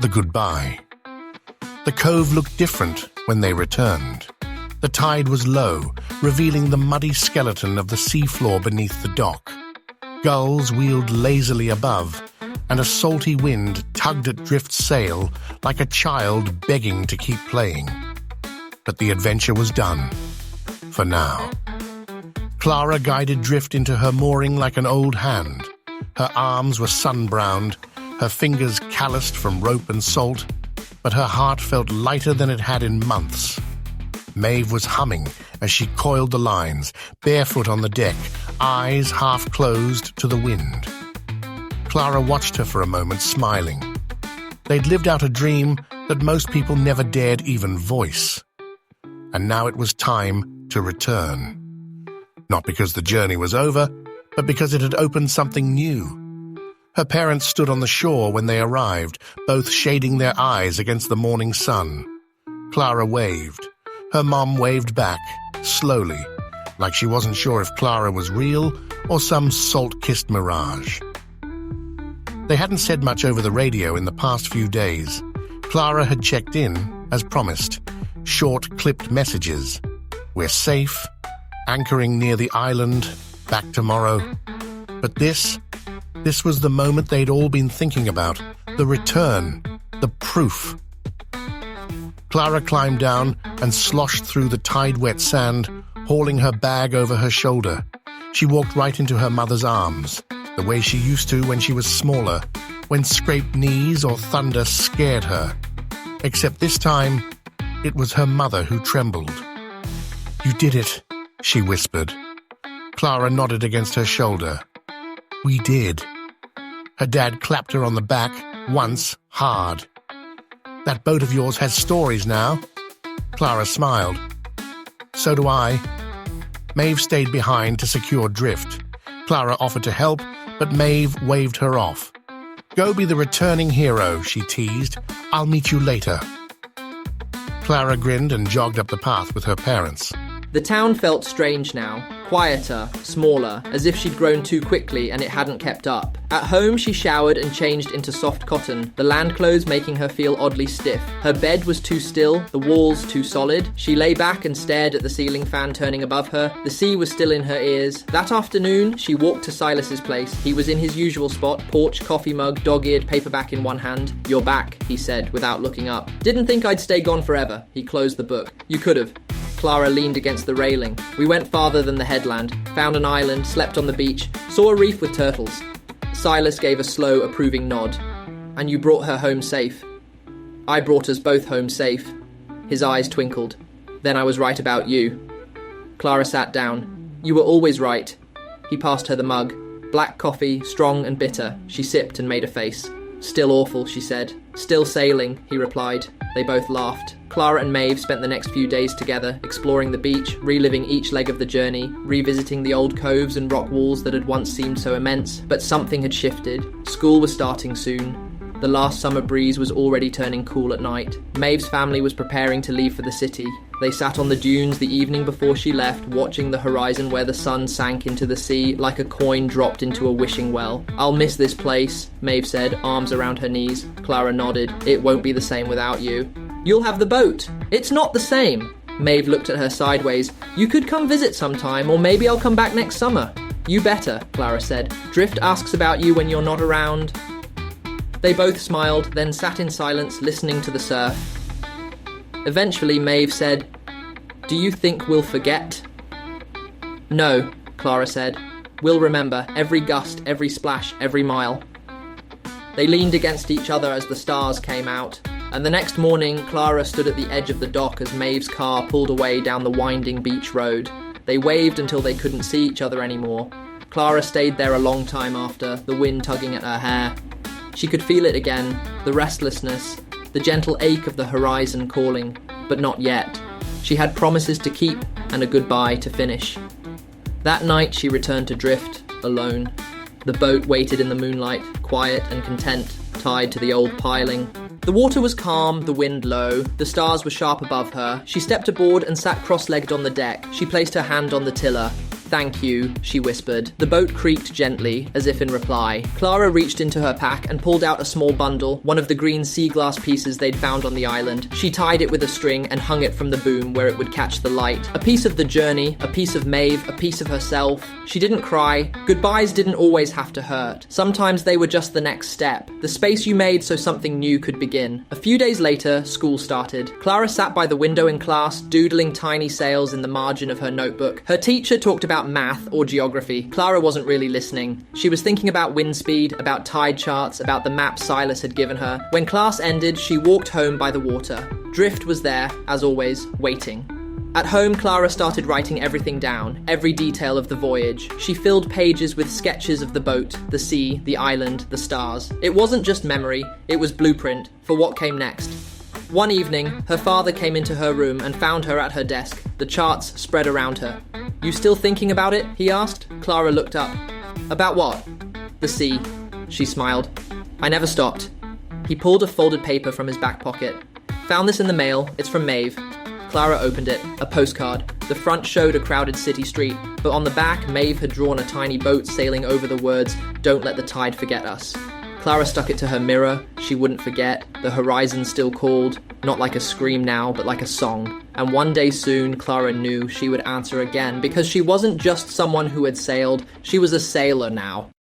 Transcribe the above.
the goodbye. The cove looked different when they returned. The tide was low, revealing the muddy skeleton of the seafloor beneath the dock. Gulls wheeled lazily above, and a salty wind tugged at Drift's sail like a child begging to keep playing. But the adventure was done. For now. Clara guided Drift into her mooring like an old hand. Her arms were sun-browned, her fingers calloused from rope and salt, but her heart felt lighter than it had in months. Maeve was humming as she coiled the lines, barefoot on the deck, eyes half closed to the wind. Clara watched her for a moment, smiling. They'd lived out a dream that most people never dared even voice. And now it was time to return. Not because the journey was over, but because it had opened something new. Her parents stood on the shore when they arrived, both shading their eyes against the morning sun. Clara waved. Her mom waved back, slowly, like she wasn't sure if Clara was real or some salt-kissed mirage. They hadn't said much over the radio in the past few days. Clara had checked in, as promised. Short, clipped messages. We're safe, anchoring near the island, back tomorrow. But this was the moment they'd all been thinking about. The return, the proof. Clara climbed down and sloshed through the tide-wet sand, hauling her bag over her shoulder. She walked right into her mother's arms, the way she used to when she was smaller, when scraped knees or thunder scared her. Except this time, it was her mother who trembled. "You did it," she whispered. Clara nodded against her shoulder. "We did." Her dad clapped her on the back, once, hard. "That boat of yours has stories now." Clara smiled. "So do I." Maeve stayed behind to secure Drift. Clara offered to help, but Maeve waved her off. "Go be the returning hero," she teased. "I'll meet you later." Clara grinned and jogged up the path with her parents. The town felt strange now, quieter, smaller, as if she'd grown too quickly and it hadn't kept up. At home, she showered and changed into soft cotton, the land clothes making her feel oddly stiff. Her bed was too still, the walls too solid. She lay back and stared at the ceiling fan turning above her. The sea was still in her ears. That afternoon, she walked to Silas's place. He was in his usual spot, porch, coffee mug, dog-eared paperback in one hand. "You're back," he said, without looking up. "Didn't think I'd stay gone forever." He closed the book. "You could have." Clara leaned against the railing. "We went farther than the headland, found an island, slept on the beach, saw a reef with turtles." Silas gave a slow, approving nod. "And you brought her home safe." "I brought us both home safe." His eyes twinkled. "Then I was right about you." Clara sat down. "You were always right." He passed her the mug. Black coffee, strong and bitter. She sipped and made a face. "Still awful," she said. "Still sailing," he replied. They both laughed. Clara and Maeve spent the next few days together, exploring the beach, reliving each leg of the journey, revisiting the old coves and rock walls that had once seemed so immense. But something had shifted. School was starting soon. The last summer breeze was already turning cool at night. Maeve's family was preparing to leave for the city. They sat on the dunes the evening before she left, watching the horizon where the sun sank into the sea like a coin dropped into a wishing well. "I'll miss this place," Maeve said, arms around her knees. Clara nodded. "It won't be the same without you." "You'll have the boat." "It's not the same." Maeve looked at her sideways. "You could come visit sometime, or maybe I'll come back next summer." "You better," Clara said. "Drift asks about you when you're not around." They both smiled, then sat in silence, listening to the surf. Eventually, Maeve said, "Do you think we'll forget?" "No," Clara said. "We'll remember every gust, every splash, every mile." They leaned against each other as the stars came out, and the next morning, Clara stood at the edge of the dock as Maeve's car pulled away down the winding beach road. They waved until they couldn't see each other anymore. Clara stayed there a long time after, the wind tugging at her hair. She could feel it again, the restlessness, the gentle ache of the horizon calling, but not yet. She had promises to keep and a goodbye to finish. That night she returned to Drift, alone. The boat waited in the moonlight, quiet and content, tied to the old piling. The water was calm, the wind low, the stars were sharp above her. She stepped aboard and sat cross-legged on the deck. She placed her hand on the tiller. "Thank you," she whispered. The boat creaked gently, as if in reply. Clara reached into her pack and pulled out a small bundle, one of the green sea glass pieces they'd found on the island. She tied it with a string and hung it from the boom where it would catch the light. A piece of the journey, a piece of Maeve, a piece of herself. She didn't cry. Goodbyes didn't always have to hurt. Sometimes they were just the next step, the space you made so something new could begin. A few days later, school started. Clara sat by the window in class, doodling tiny sails in the margin of her notebook. Her teacher talked about math or geography. Clara wasn't really listening. She was thinking about wind speed, about tide charts, about the map Silas had given her. When class ended, she walked home by the water. Drift was there, as always, waiting. At home, Clara started writing everything down, every detail of the voyage. She filled pages with sketches of the boat, the sea, the island, the stars. It wasn't just memory, it was blueprint for what came next. One evening, her father came into her room and found her at her desk, the charts spread around her. "You still thinking about it?" he asked. Clara looked up. "About what?" "The sea." She smiled. "I never stopped." He pulled a folded paper from his back pocket. "Found this in the mail. It's from Maeve." Clara opened it. A postcard. The front showed a crowded city street, but on the back, Maeve had drawn a tiny boat sailing over the words, "Don't let the tide forget us." Clara stuck it to her mirror. She wouldn't forget. The horizon still called, not like a scream now, but like a song. And one day soon, Clara knew she would answer again, because she wasn't just someone who had sailed, she was a sailor now.